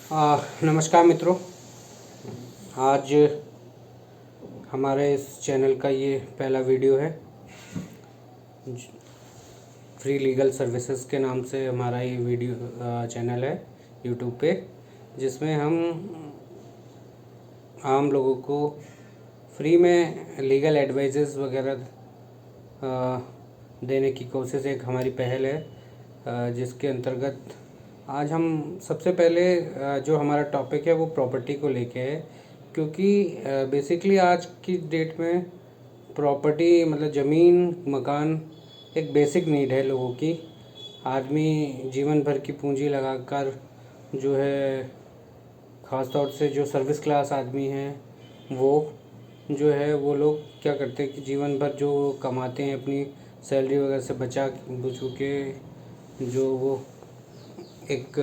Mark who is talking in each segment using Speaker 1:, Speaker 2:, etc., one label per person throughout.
Speaker 1: नमस्कार मित्रों। आज हमारे इस चैनल का ये पहला वीडियो है। फ्री लीगल सर्विसेज के नाम से हमारा ये वीडियो चैनल है यूट्यूब पे, जिसमें हम आम लोगों को फ्री में लीगल एडवाइजेस वगैरह देने की कोशिश एक हमारी पहल है, जिसके अंतर्गत आज हम सबसे पहले जो हमारा टॉपिक है वो प्रॉपर्टी को लेके है। क्योंकि बेसिकली आज की डेट में प्रॉपर्टी मतलब ज़मीन मकान एक बेसिक नीड है लोगों की। आदमी जीवन भर की पूंजी लगाकर जो है, ख़ास तौर से जो सर्विस क्लास आदमी हैं वो जो है वो लोग क्या करते हैं कि जीवन भर जो कमाते हैं अपनी सैलरी वगैरह से बचा बुचू के जो वो एक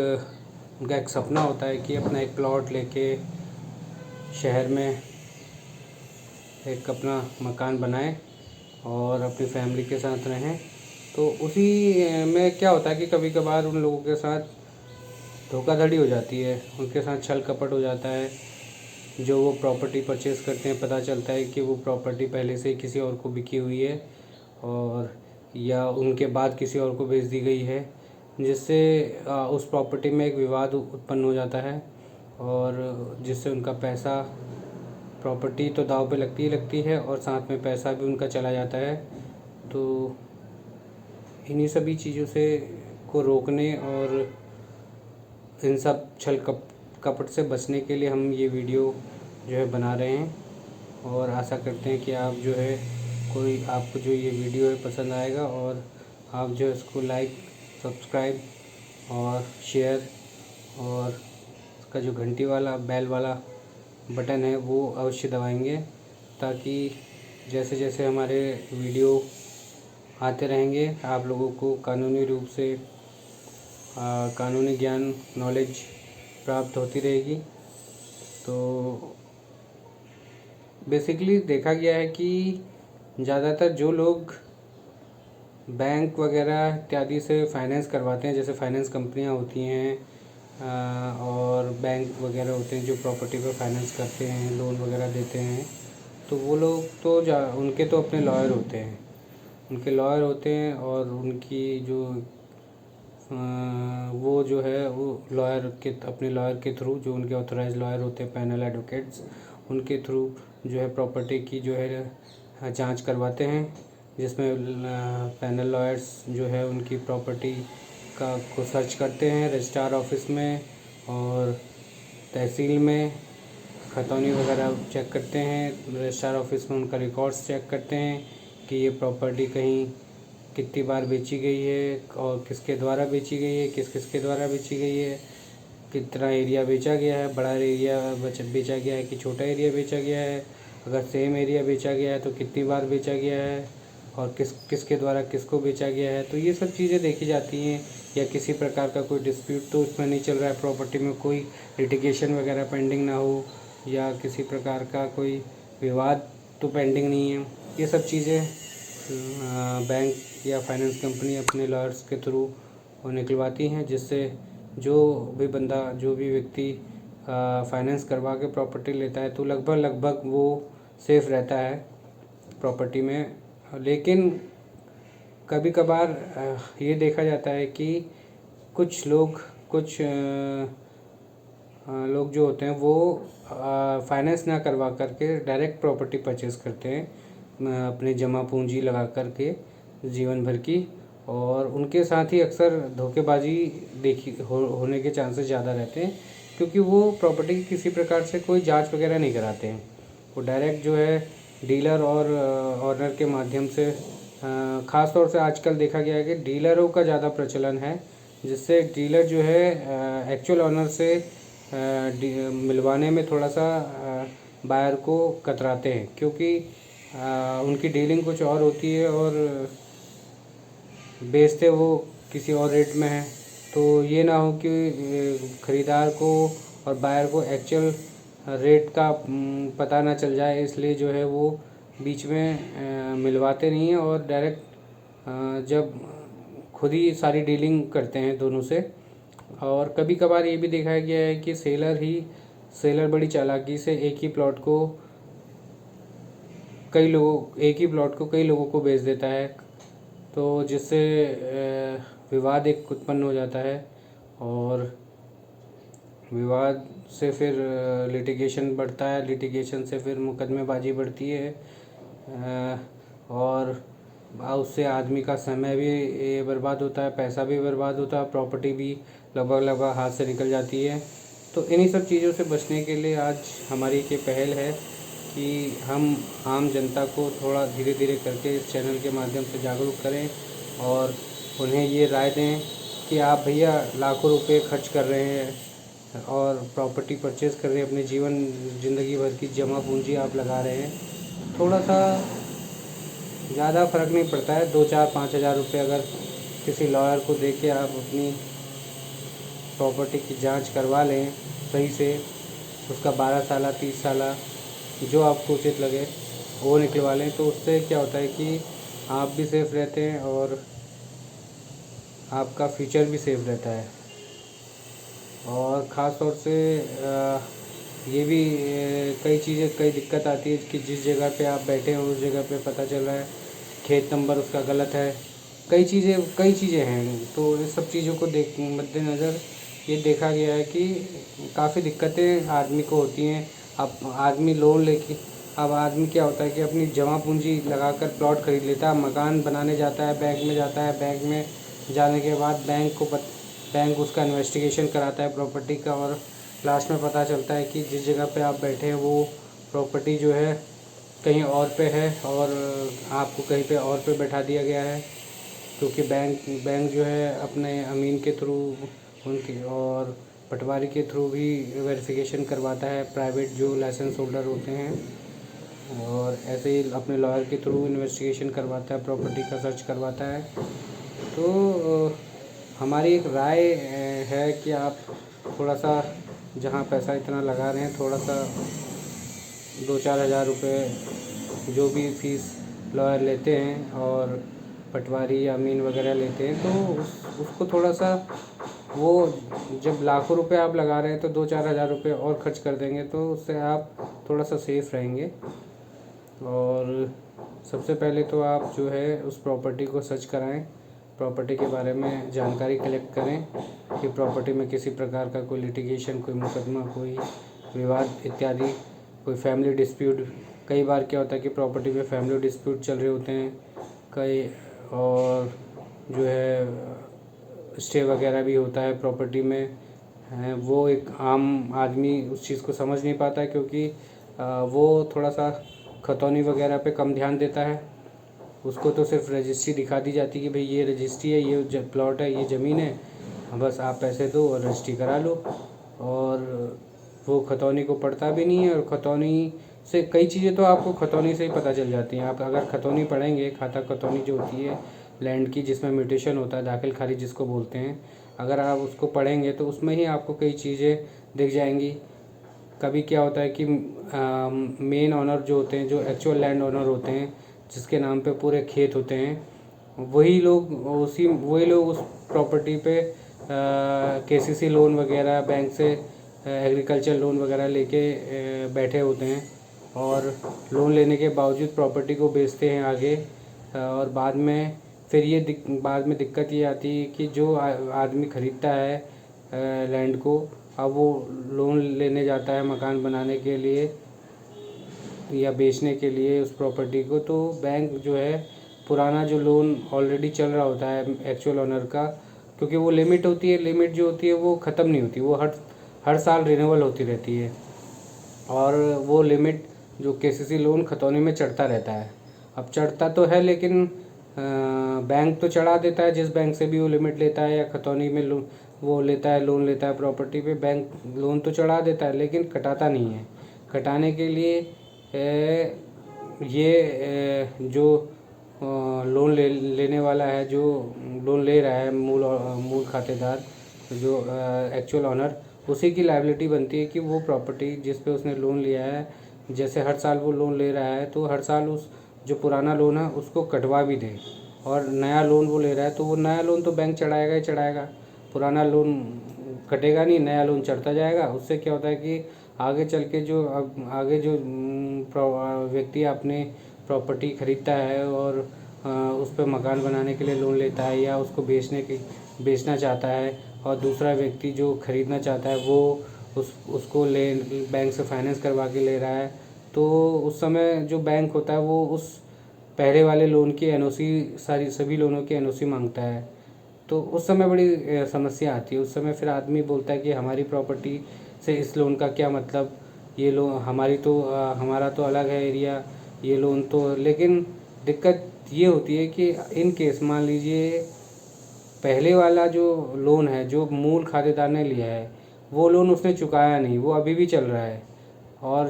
Speaker 1: उनका एक सपना होता है कि अपना एक प्लॉट लेके शहर में एक अपना मकान बनाएं और अपनी फैमिली के साथ रहें। तो उसी में क्या होता है कि कभी कभार उन लोगों के साथ धोखाधड़ी हो जाती है, उनके साथ छल कपट हो जाता है। जो वो प्रॉपर्टी परचेज़ करते हैं पता चलता है कि वो प्रॉपर्टी पहले से ही किसी और को बिकी हुई है और या उनके बाद किसी और को बेच दी गई है, जिससे उस प्रॉपर्टी में एक विवाद उत्पन्न हो जाता है और जिससे उनका पैसा, प्रॉपर्टी तो दांव पे लगती ही लगती है और साथ में पैसा भी उनका चला जाता है। तो इन्हीं सभी चीज़ों से को रोकने और इन सब छल कपट से बचने के लिए हम ये वीडियो जो है बना रहे हैं और आशा करते हैं कि आप जो है आपको जो ये वीडियो है पसंद आएगा और आप जो है इसको लाइक, सब्सक्राइब और शेयर और इसका जो घंटी वाला बेल वाला बटन है वो अवश्य दबाएंगे, ताकि जैसे जैसे हमारे वीडियो आते रहेंगे आप लोगों को कानूनी रूप से कानूनी ज्ञान, नॉलेज प्राप्त होती रहेगी। तो बेसिकली देखा गया है कि ज़्यादातर जो लोग बैंक वगैरह इत्यादि से फाइनेंस करवाते हैं, जैसे फाइनेंस कंपनियां होती हैं और बैंक वगैरह होते हैं जो प्रॉपर्टी पर फाइनेंस करते हैं, लोन वगैरह देते हैं, तो वो लोग तो उनके तो अपने लॉयर होते हैं और उनकी जो वो जो है वो अपने लॉयर के थ्रू, जो उनके ऑथराइज लॉयर होते हैं, पैनल एडवोकेट्स, उनके थ्रू जो है प्रॉपर्टी की जो है जांच करवाते हैं, जिसमें पैनल लॉयर्स जो है उनकी प्रॉपर्टी को सर्च करते हैं रजिस्ट्रार ऑफिस में और तहसील में, खतौनी वगैरह चेक करते हैं रजिस्ट्रार ऑफिस में, उनका रिकॉर्ड्स चेक करते हैं कि ये प्रॉपर्टी कहीं कितनी बार बेची गई है और किसके द्वारा बेची गई है, किसके द्वारा बेची गई है, कितना एरिया बेचा गया है, बड़ा एरिया बेचा गया है कि छोटा एरिया बेचा गया है, अगर सेम एरिया बेचा गया है तो कितनी बार बेचा गया है और किसके द्वारा किसको बेचा गया है। तो ये सब चीज़ें देखी जाती हैं। या किसी प्रकार का कोई डिस्प्यूट तो उसमें नहीं चल रहा है, प्रॉपर्टी में कोई लिटिगेशन वगैरह पेंडिंग ना हो या किसी प्रकार का कोई विवाद तो पेंडिंग नहीं है। ये सब चीज़ें बैंक या फाइनेंस कंपनी अपने लॉयर्स के थ्रू निकलवाती हैं, जिससे जो भी व्यक्ति फाइनेंस करवा के प्रॉपर्टी लेता है तो लगभग वो सेफ़ रहता है प्रॉपर्टी में। लेकिन कभी कभार ये देखा जाता है कि कुछ लोग जो होते हैं वो फाइनेंस ना करवा करके डायरेक्ट प्रॉपर्टी परचेज़ करते हैं अपनी जमा पूंजी लगा करके जीवन भर की, और उनके साथ ही अक्सर धोखेबाजी होने के चांसेस ज़्यादा रहते हैं, क्योंकि वो प्रॉपर्टी की किसी प्रकार से कोई जांच वगैरह नहीं कराते हैं। वो डायरेक्ट जो है डीलर और ऑनर के माध्यम से, ख़ास तौर से आजकल देखा गया है कि डीलरों का ज़्यादा प्रचलन है, जिससे डीलर जो है एक्चुअल ऑनर से मिलवाने में थोड़ा सा बायर को कतराते हैं, क्योंकि उनकी डीलिंग कुछ और होती है और बेचते वो किसी और रेट में है। तो ये ना हो कि ख़रीदार को और बायर को एक्चुअल रेट का पता ना चल जाए, इसलिए जो है वो बीच में मिलवाते नहीं हैं और डायरेक्ट जब खुद ही सारी डीलिंग करते हैं दोनों से, और कभी कभार ये भी देखा गया है कि सेलर बड़ी चालाकी से एक ही प्लॉट को कई लोगों को बेच देता है, तो जिससे विवाद एक उत्पन्न हो जाता है और विवाद से फिर लिटिगेशन बढ़ता है, लिटिगेशन से फिर मुकदमेबाजी बढ़ती है और उससे आदमी का समय भी बर्बाद होता है, पैसा भी बर्बाद होता है, प्रॉपर्टी भी लगभग हाथ से निकल जाती है। तो इन्हीं सब चीज़ों से बचने के लिए आज हमारी ये पहल है कि हम आम जनता को थोड़ा धीरे धीरे करके इस चैनल के माध्यम से जागरूक करें और उन्हें ये राय दें कि आप भैया लाखों रुपए खर्च कर रहे हैं और प्रॉपर्टी परचेज़ कर रहे हैं, अपने ज़िंदगी भर की जमा पूंजी आप लगा रहे हैं, थोड़ा सा ज़्यादा फ़र्क नहीं पड़ता है, 2-4-5 हज़ार रुपये अगर किसी लॉयर को दे के आप अपनी प्रॉपर्टी की जांच करवा लें सही से, उसका 12 साल 30 साल जो आपको उचित लगे वो निकलवा लें, तो उससे क्या होता है कि आप भी सेफ़ रहते हैं और आपका फ्यूचर भी सेफ रहता है। और ख़ास तौर से ये भी कई दिक्कत आती है कि जिस जगह पे आप बैठे हैं उस जगह पे पता चल रहा है खेत नंबर उसका गलत है, कई चीज़ें हैं। तो इस सब चीज़ों को मद्देनज़र ये देखा गया है कि काफ़ी दिक्कतें आदमी को होती हैं। अब आदमी क्या होता है कि अपनी जमा पूंजी लगाकर प्लॉट खरीद लेता है, मकान बनाने जाता है, बैंक में जाता है, बैंक में जाने के बाद बैंक उसका इन्वेस्टिगेशन कराता है प्रॉपर्टी का और लास्ट में पता चलता है कि जिस जगह पे आप बैठे हैं वो प्रॉपर्टी जो है कहीं और पे है और आपको कहीं पे और पे बैठा दिया गया है, क्योंकि बैंक जो है अपने अमीन के थ्रू उनके और पटवारी के थ्रू भी वेरिफिकेशन करवाता है, प्राइवेट जो लाइसेंस होल्डर होते हैं, और ऐसे ही अपने लॉयर के थ्रू इन्वेस्टिगेशन करवाता है, प्रॉपर्टी का सर्च करवाता है। तो हमारी एक राय है कि आप थोड़ा सा जहाँ पैसा इतना लगा रहे हैं, थोड़ा सा 2-4 हज़ार रुपये जो भी फीस लॉयर लेते हैं और पटवारी या अमीन वगैरह लेते हैं, तो उसको थोड़ा सा वो जब लाखों रुपए आप लगा रहे हैं तो 2-4 हज़ार रुपये और ख़र्च कर देंगे, तो उससे आप थोड़ा सा सेफ़ रहेंगे। और सबसे पहले तो आप जो है उस प्रॉपर्टी को सर्च कराएं, प्रॉपर्टी के बारे में जानकारी कलेक्ट करें कि प्रॉपर्टी में किसी प्रकार का कोई लिटिगेशन, कोई मुकदमा, कोई विवाद इत्यादि, कोई फैमिली डिस्प्यूट। कई बार क्या होता है कि प्रॉपर्टी में फैमिली डिस्प्यूट चल रहे होते हैं कई, और जो है स्टे वगैरह भी होता है प्रॉपर्टी में है, वो एक आम आदमी उस चीज़ को समझ नहीं पाता है, क्योंकि वो थोड़ा सा खतौनी वगैरह पे कम ध्यान देता है। उसको तो सिर्फ रजिस्ट्री दिखा दी जाती है कि भाई ये रजिस्ट्री है, ये प्लॉट है, ये ज़मीन है, बस आप पैसे दो और रजिस्ट्री करा लो। और वो खतौनी को पढ़ता भी नहीं है, और खतौनी से कई चीज़ें तो आपको खतौनी से ही पता चल जाती हैं। आप अगर खतौनी पढ़ेंगे, खाता खतौनी जो होती है लैंड की, जिसमें म्यूटेशन होता है, दाखिल खारिज जिसको बोलते हैं, अगर आप उसको पढ़ेंगे तो उसमें ही आपको कई चीज़ें दिख जाएंगी। कभी क्या होता है कि मेन ओनर जो होते हैं, जो एक्चुअल लैंड ओनर होते हैं, जिसके नाम पे पूरे खेत होते हैं, वही लोग उस प्रॉपर्टी पे केसीसी लोन वगैरह बैंक से एग्रीकल्चर लोन वगैरह लेके बैठे होते हैं, और लोन लेने के बावजूद प्रॉपर्टी को बेचते हैं आगे। और बाद में दिक्कत ये आती है कि जो आदमी ख़रीदता है लैंड को, अब वो लोन लेने जाता है मकान बनाने के लिए या बेचने के लिए उस प्रॉपर्टी को, तो बैंक जो है पुराना जो लोन ऑलरेडी चल रहा होता है एक्चुअल ओनर का, क्योंकि वो लिमिट जो होती है वो ख़त्म नहीं होती, वो हर साल रिन्यूअल होती रहती है, और वो लिमिट जो केसीसी लोन खतौनी में चढ़ता रहता है। अब चढ़ता तो है, लेकिन बैंक तो चढ़ा देता है, जिस बैंक से भी वो लिमिट लेता है या खतौनी में लोन लेता है प्रॉपर्टी पे, बैंक लोन तो चढ़ा देता है लेकिन कटाता नहीं है। कटाने के लिए जो लोन लेने वाला है, जो लोन ले रहा है, मूल खातेदार, जो एक्चुअल ओनर, उसी की लायबिलिटी बनती है कि वो प्रॉपर्टी जिस पे उसने लोन लिया है, जैसे हर साल वो लोन ले रहा है, तो हर साल उस जो पुराना लोन है उसको कटवा भी दे, और नया लोन वो ले रहा है तो वो नया लोन तो बैंक चढ़ाएगा ही चढ़ाएगा, पुराना लोन कटेगा नहीं, नया लोन चढ़ता जाएगा। उससे क्या होता है कि आगे चल के जो अब आगे जो व्यक्ति अपने प्रॉपर्टी खरीदता है और उस पर मकान बनाने के लिए लोन लेता है या उसको बेचना चाहता है, और दूसरा व्यक्ति जो खरीदना चाहता है वो उसको बैंक से फाइनेंस करवा के ले रहा है, तो उस समय जो बैंक होता है वो उस पहले वाले लोन की एनओसी, सभी लोनों की एनओसी मांगता है। तो उस समय बड़ी समस्या आती है। उस समय फिर आदमी बोलता है कि हमारी प्रॉपर्टी से इस लोन का क्या मतलब, ये लोन हमारा तो अलग है एरिया, ये लोन तो। लेकिन दिक्कत ये होती है कि इन केस मान लीजिए पहले वाला जो लोन है, जो मूल खातेदार ने लिया है, वो लोन उसने चुकाया नहीं, वो अभी भी चल रहा है, और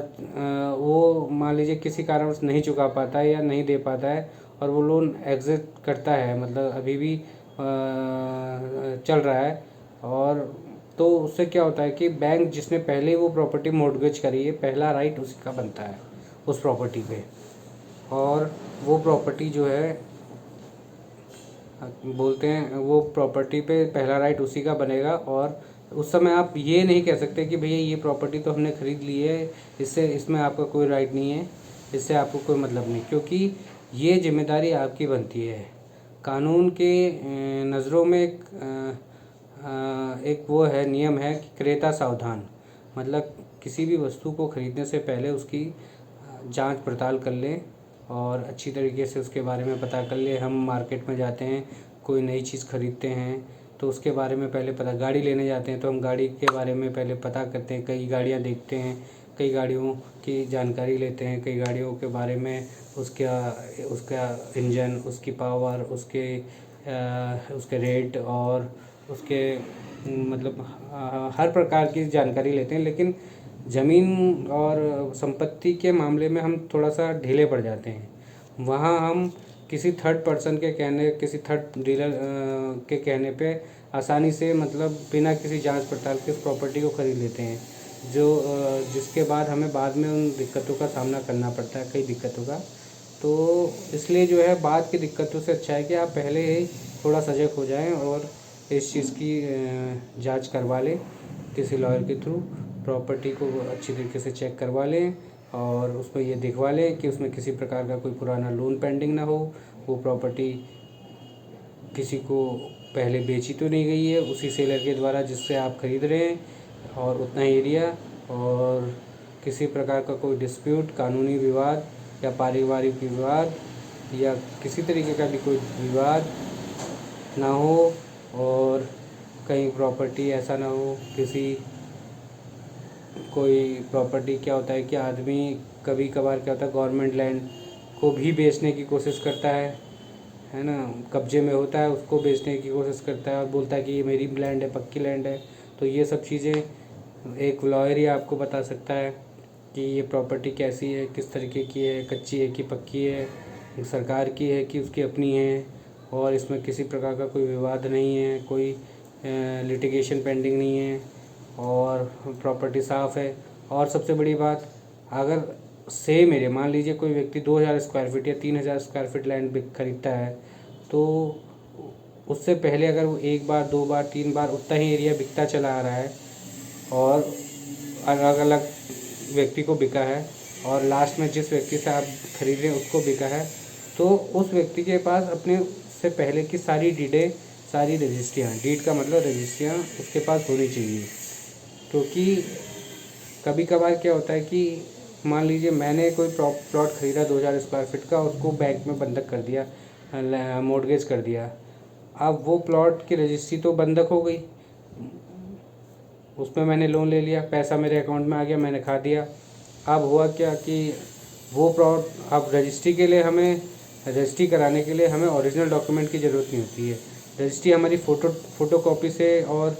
Speaker 1: वो मान लीजिए किसी कारणवश नहीं चुका पाता है या नहीं दे पाता है, और वो लोन एग्जिट करता है, मतलब अभी भी चल रहा है। और तो उससे क्या होता है कि बैंक जिसने पहले वो प्रॉपर्टी मॉर्गेज करी है, पहला राइट उसी का बनता है उस प्रॉपर्टी पे, और वो प्रॉपर्टी जो है बोलते हैं वो प्रॉपर्टी पे पहला राइट उसी का बनेगा। और उस समय आप ये नहीं कह सकते कि भैया ये प्रॉपर्टी तो हमने ख़रीद ली है, इसमें आपका कोई राइट नहीं है, इससे आपको कोई मतलब नहीं, क्योंकि ये जिम्मेदारी आपकी बनती है। कानून के नज़रों में एक वो है, नियम है कि क्रेता सावधान, मतलब किसी भी वस्तु को खरीदने से पहले उसकी जांच पड़ताल कर लें और अच्छी तरीके से उसके बारे में पता कर ले। हम मार्केट में जाते हैं, कोई नई चीज़ खरीदते हैं तो उसके बारे में पहले पता, गाड़ी लेने जाते हैं तो हम गाड़ी के बारे में पहले पता करते हैं, कई गाड़ियाँ देखते हैं, कई गाड़ियों की जानकारी लेते हैं, कई गाड़ियों के बारे में उसका इंजन, उसकी पावर, उसके रेट और उसके मतलब हर प्रकार की जानकारी लेते हैं। लेकिन ज़मीन और संपत्ति के मामले में हम थोड़ा सा ढीले पड़ जाते हैं। वहाँ हम किसी थर्ड पर्सन के कहने, किसी थर्ड डीलर के कहने पे आसानी से, मतलब बिना किसी जांच पड़ताल के उस प्रॉपर्टी को खरीद लेते हैं, जिसके बाद हमें बाद में उन दिक्कतों का सामना करना पड़ता है, कई दिक्कतों का। तो इसलिए जो है बाद की दिक्कतों से अच्छा है कि आप पहले ही थोड़ा सजग हो जाएं और इस चीज़ की जांच करवा लें किसी लॉयर के थ्रू, प्रॉपर्टी को अच्छी तरीके से चेक करवा लें और उसमें ये दिखवा लें कि उसमें किसी प्रकार का कोई पुराना लोन पेंडिंग ना हो, वो प्रॉपर्टी किसी को पहले बेची तो नहीं गई है उसी सेलर के द्वारा जिससे आप खरीद रहे हैं, और उतना ही एरिया, और किसी प्रकार का कोई डिस्प्यूट, कानूनी विवाद या पारिवारिक विवाद या किसी तरीके का भी कोई विवाद ना हो, और कहीं प्रॉपर्टी ऐसा ना हो कोई प्रॉपर्टी क्या होता है कि आदमी कभी कभार क्या होता है गवर्नमेंट लैंड को भी बेचने की कोशिश करता है ना, कब्जे में होता है उसको बेचने की कोशिश करता है और बोलता है कि ये मेरी लैंड है, पक्की लैंड है। तो ये सब चीज़ें एक लॉयर ही आपको बता सकता है कि ये प्रॉपर्टी कैसी है, किस तरीके की है, कच्ची है कि पक्की है, सरकार की है कि उसकी अपनी है, और इसमें किसी प्रकार का कोई विवाद नहीं है, कोई लिटिगेशन पेंडिंग नहीं है, और प्रॉपर्टी साफ़ है। और सबसे बड़ी बात, अगर सेम एरिया मान लीजिए कोई व्यक्ति 2000 स्क्वायर फीट या 3000 स्क्वायर फीट लैंड खरीदता है, तो उससे पहले अगर वो एक बार, दो बार, तीन बार उतना ही एरिया बिकता चला आ रहा है और अलग अलग व्यक्ति को बिका है, और लास्ट में जिस व्यक्ति से आप खरीद रहे हैं उसको बिका है, तो उस व्यक्ति के पास अपने से पहले की सारी डीडें, सारी रजिस्ट्रियाँ, डीड का मतलब रजिस्ट्रियाँ उसके पास होनी चाहिए। क्योंकि कभी कभार क्या होता है कि मान लीजिए मैंने कोई प्लॉट ख़रीदा 2000 स्क्वायर फीट का, उसको बैंक में बंधक कर दिया, मॉर्गेज कर दिया। अब वो प्लॉट की रजिस्ट्री तो बंधक हो गई, उसमें मैंने लोन ले लिया, पैसा मेरे अकाउंट में आ गया, मैंने खा दिया। अब हुआ क्या कि वो प्लॉट, अब रजिस्ट्री के लिए हमें, रजिस्ट्री कराने के लिए हमें ओरिजिनल डॉक्यूमेंट की ज़रूरत नहीं होती है। रजिस्ट्री हमारी फ़ोटोकॉपी से और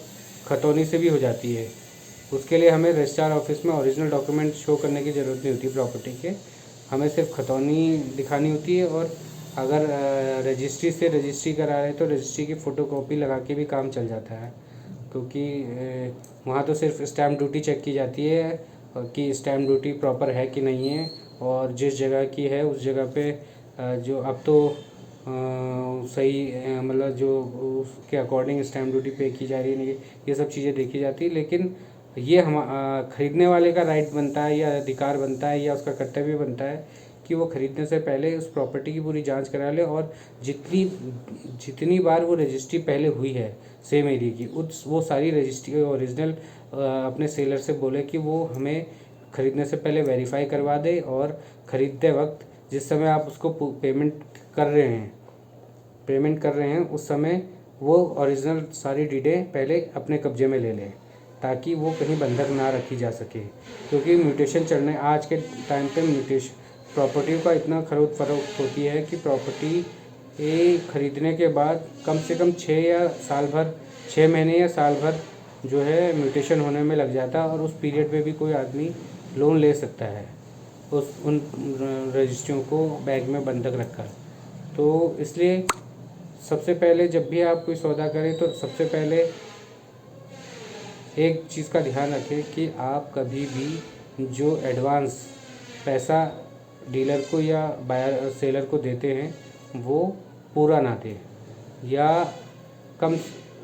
Speaker 1: खतौनी से भी हो जाती है। उसके लिए हमें रजिस्ट्रार ऑफिस में ओरिजिनल डॉक्यूमेंट शो करने की ज़रूरत नहीं होती प्रॉपर्टी के, हमें सिर्फ खतौनी दिखानी होती है। और अगर रजिस्ट्री से रजिस्ट्री करा रहे तो रजिस्ट्री की फ़ोटोकॉपी लगा के भी काम चल जाता है, क्योंकि वहाँ तो सिर्फ स्टैम्प ड्यूटी चेक की जाती है कि स्टैम्प ड्यूटी प्रॉपर है कि नहीं है, और जिस जगह की है उस जगह पे जो अब तो सही मतलब जो उसके अकॉर्डिंग स्टैम्प ड्यूटी पे की जा रही है नहीं, ये सब चीज़ें देखी जाती है। लेकिन ये हम खरीदने वाले का राइट बनता है या अधिकार बनता है या उसका कर्तव्य बनता है कि वो खरीदने से पहले उस प्रॉपर्टी की पूरी जांच करा ले, और जितनी बार वो रजिस्ट्री पहले हुई है सेम एरिया की, उस वो सारी रजिस्ट्री ओरिजिनल अपने सेलर से बोले कि वो हमें खरीदने से पहले वेरीफाई करवा दे, और ख़रीदते वक्त जिस समय आप उसको पेमेंट कर रहे हैं उस समय वो ओरिजिनल सारी डिटेल पहले अपने कब्जे में ले लें, ताकि वो कहीं बंधक ना रखी जा सके। क्योंकि म्यूटेशन चलने आज के टाइम पे प्रॉपर्टी का इतना खरीद फरोख्त होती है कि प्रॉपर्टी खरीदने के बाद कम से कम 6 महीने या साल भर जो है म्यूटेशन होने में लग जाता है, और उस पीरियड में भी कोई आदमी लोन ले सकता है उन रजिस्ट्रियों को बैंक में बंधक रखकर। तो इसलिए सबसे पहले जब भी आप कोई सौदा करें तो सबसे पहले एक चीज़ का ध्यान रखें कि आप कभी भी जो एडवांस पैसा डीलर को या बायर सेलर को देते हैं वो पूरा ना दें, या कम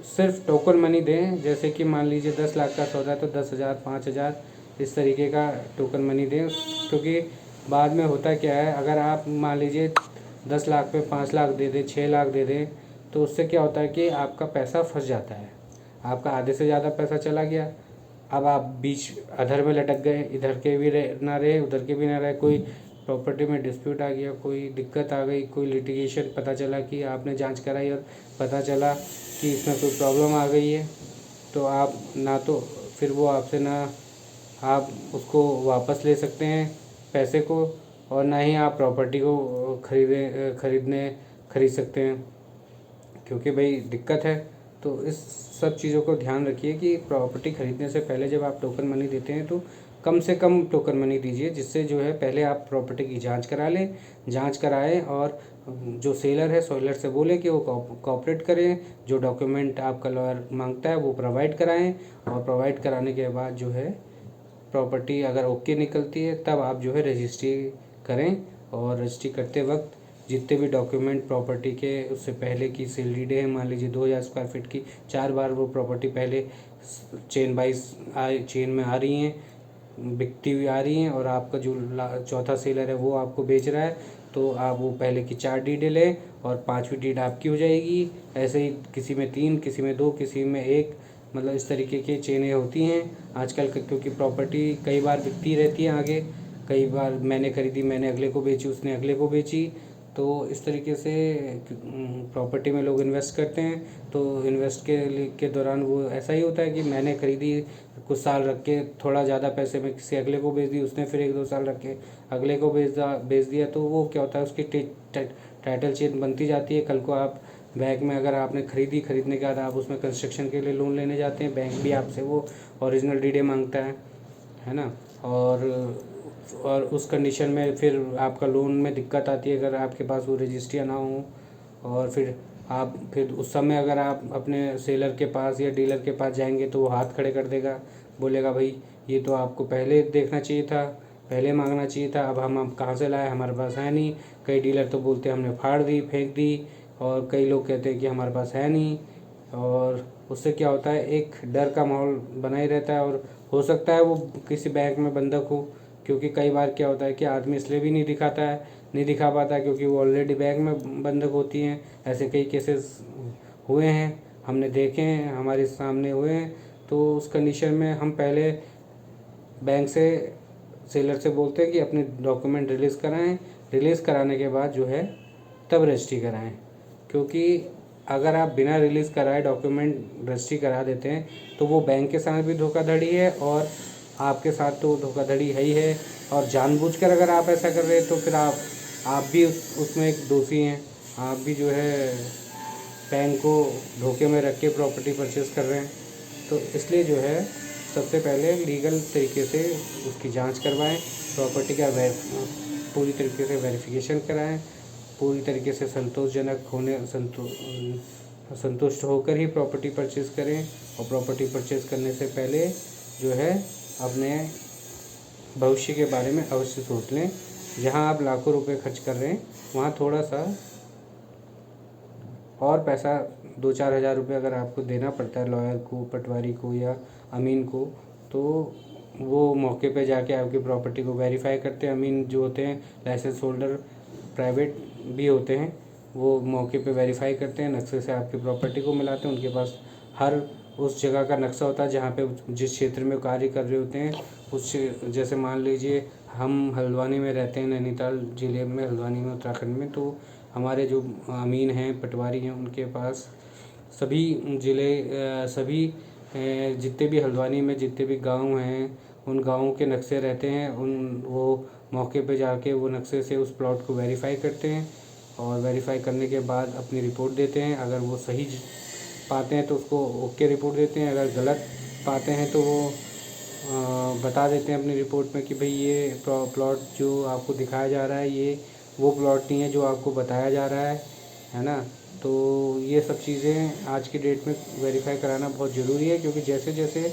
Speaker 1: सिर्फ टोकन मनी दें। जैसे कि मान लीजिए 10 लाख का सौदा है तो 10,000 5,000 इस तरीके का टोकन मनी दें। क्योंकि बाद में होता क्या है, अगर आप मान लीजिए 10 लाख पे 5 लाख दे दें, 6 लाख दे दें, तो उससे क्या होता है कि आपका पैसा फंस जाता है, आपका आधे से ज़्यादा पैसा चला गया। अब आप बीच अधर में लटक गए, इधर के भी ना रहे उधर के भी ना रहे, कोई प्रॉपर्टी में डिस्प्यूट आ गया, कोई दिक्कत आ गई, कोई लिटिगेशन, पता चला कि आपने जांच कराई और पता चला कि इसमें कोई प्रॉब्लम आ गई है, तो आप ना तो फिर वो आपसे ना आप उसको वापस ले सकते हैं पैसे को, और ना ही आप प्रॉपर्टी को खरीद सकते हैं, क्योंकि भाई दिक्कत है। तो इस सब चीज़ों को ध्यान रखिए कि प्रॉपर्टी खरीदने से पहले जब आप टोकन मनी देते हैं तो कम से कम टोकन मनी दीजिए, जिससे जो है पहले आप प्रॉपर्टी की जांच करा लें, जांच कराएं, और जो सेलर से बोले कि वो कोऑपरेट करें, जो डॉक्यूमेंट आपका लॉयर मांगता है वो प्रोवाइड कराएं, और प्रोवाइड कराने के बाद जो है प्रॉपर्टी अगर ओके निकलती है तब आप जो है रजिस्ट्री करें। और रजिस्ट्री करते वक्त जितने भी डॉक्यूमेंट प्रॉपर्टी के उससे पहले की सेल डीड है, मान लीजिए 2000 स्क्वायर फीट की 4 बार वो प्रॉपर्टी पहले चेन में आ रही हैं, बिकती हुई आ रही हैं, और आपका जो चौथा सेलर है वो आपको बेच रहा है, तो आप वो पहले की 4 डीडें लें और 5वीं डीड आपकी हो जाएगी। ऐसे ही किसी में 3, किसी में 2, किसी में 1, मतलब इस तरीके की चेनें होती हैं आजकल। क्योंकि प्रॉपर्टी कई बार बिकती रहती है आगे, कई बार मैंने खरीदी, मैंने अगले को बेची, उसने अगले को बेची, तो इस तरीके से प्रॉपर्टी में लोग इन्वेस्ट करते हैं। तो इन्वेस्ट के दौरान वो ऐसा ही होता है कि मैंने खरीदी, कुछ साल रख के थोड़ा ज़्यादा पैसे में किसी अगले को बेच दी, उसने फिर 1-2 साल रख के अगले को बेच दिया, तो वो क्या होता है उसकी टाइटल चेन बनती जाती है। कल को आप बैंक में अगर आपने खरीदने के बाद आप उसमें कंस्ट्रक्शन के लिए लोन लेने जाते हैं, बैंक भी आपसे वो ओरिजिनल डीडें मांगता है ना। और उस कंडीशन में फिर आपका लोन में दिक्कत आती है अगर आपके पास वो रजिस्ट्रियाँ ना हो, और फिर उस समय अगर आप अपने सेलर के पास या डीलर के पास जाएंगे तो वो हाथ खड़े कर देगा, बोलेगा भाई ये तो आपको पहले देखना चाहिए था, पहले मांगना चाहिए था, अब हम कहाँ से लाए, हमारे पास है नहीं। कई डीलर तो बोलते हैं हमने फाड़ दी, फेंक दी, और कई लोग कहते हैं कि हमारे पास है नहीं। और उससे क्या होता है, एक डर का माहौल बना ही रहता है, और हो सकता है वो किसी बैंक में बंधक हो। क्योंकि कई बार क्या होता है कि आदमी इसलिए भी नहीं दिखा पाता क्योंकि वो ऑलरेडी बैंक में बंधक होती हैं। ऐसे कई केसेस हुए हैं, हमने देखे हैं, हमारे सामने हुए हैं। तो उस कंडीशन में हम पहले बैंक से सेलर से बोलते हैं कि अपने डॉक्यूमेंट रिलीज़ कराएं, रिलीज़ कराने के बाद जो है तब रजिस्ट्री कराएं। क्योंकि अगर आप बिना रिलीज़ कराए डॉक्यूमेंट रजिस्ट्री करा देते हैं तो वो बैंक के साथ भी धोखाधड़ी है, और आपके साथ तो धोखाधड़ी है ही है। और जानबूझकर अगर आप ऐसा कर रहे हैं तो फिर आप भी उसमें एक दोषी हैं। आप भी जो है बैंक को धोखे में रख के प्रॉपर्टी परचेज़ कर रहे हैं। तो इसलिए जो है सबसे पहले लीगल तरीके से उसकी जांच करवाएं, प्रॉपर्टी का पूरी तरीके से वेरिफिकेशन कराएं, पूरी तरीके से संतुष्ट होकर ही प्रॉपर्टी परचेज़ करें। और प्रॉपर्टी परचेज़ करने से पहले जो है अपने भविष्य के बारे में अवश्य सोच लें। जहां आप लाखों रुपए खर्च कर रहे हैं वहां थोड़ा सा और पैसा 2-4 हज़ार रुपये अगर आपको देना पड़ता है लॉयर को, पटवारी को या अमीन को, तो वो मौके पे जाके आपकी प्रॉपर्टी को वेरीफाई करते हैं। अमीन जो होते हैं लाइसेंस होल्डर प्राइवेट भी होते हैं, वो मौके पे वेरीफाई करते हैं, नक्शे से आपकी प्रॉपर्टी को मिलाते हैं। उनके पास हर उस जगह का नक्शा होता है जहाँ पे जिस क्षेत्र में कार्य कर रहे होते हैं उस जैसे मान लीजिए हम हल्द्वानी में रहते हैं, नैनीताल ज़िले में, हल्द्वानी में, उत्तराखंड में, तो हमारे जो अमीन हैं, पटवारी हैं, उनके पास सभी सभी जितने भी हल्द्वानी में जितने भी गांव हैं उन गांवों के नक्शे रहते हैं। वो मौके पे जाके वो नक्शे से उस प्लॉट को वेरीफाई करते हैं और वेरीफाई करने के बाद अपनी रिपोर्ट देते हैं। अगर वो सही पाते हैं तो उसको ओके रिपोर्ट देते हैं, अगर गलत पाते हैं तो वो बता देते हैं अपनी रिपोर्ट में कि भाई ये प्लॉट जो आपको दिखाया जा रहा है ये वो प्लॉट नहीं है जो आपको बताया जा रहा है ना। तो ये सब चीज़ें आज की डेट में वेरीफाई कराना बहुत ज़रूरी है, क्योंकि जैसे जैसे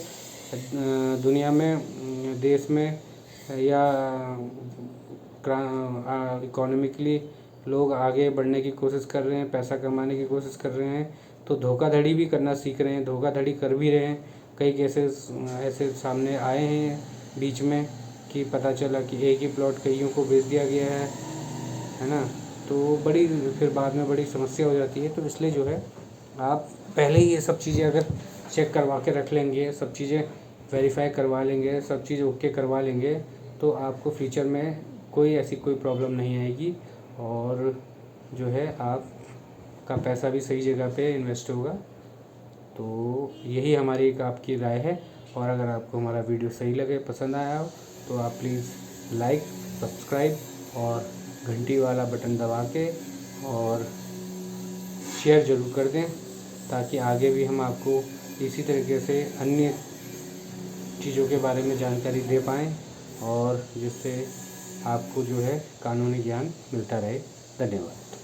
Speaker 1: दुनिया में, देश में या इकोनॉमिकली लोग आगे बढ़ने की कोशिश कर रहे हैं, पैसा कमाने की कोशिश कर रहे हैं, तो धोखाधड़ी भी करना सीख रहे हैं, धोखाधड़ी कर भी रहे हैं। कई केसेस ऐसे सामने आए हैं बीच में कि पता चला कि एक ही प्लॉट कईयों को बेच दिया गया है ना। तो बड़ी फिर बाद में बड़ी समस्या हो जाती है। तो इसलिए जो है आप पहले ही ये सब चीज़ें अगर चेक करवा के रख लेंगे, सब चीज़ें वेरीफाई करवा लेंगे, सब चीज़ ओके करवा लेंगे, तो आपको फ्यूचर में कोई प्रॉब्लम नहीं आएगी और जो है आपका पैसा भी सही जगह पे इन्वेस्ट होगा। तो यही हमारी एक आपकी राय है। और अगर आपको हमारा वीडियो सही लगे, पसंद आया हो, तो आप प्लीज़ लाइक, सब्सक्राइब और घंटी वाला बटन दबा के और शेयर ज़रूर कर दें, ताकि आगे भी हम आपको इसी तरीके से अन्य चीज़ों के बारे में जानकारी दे पाएँ और जिससे आपको जो है कानूनी ज्ञान मिलता रहे। धन्यवाद।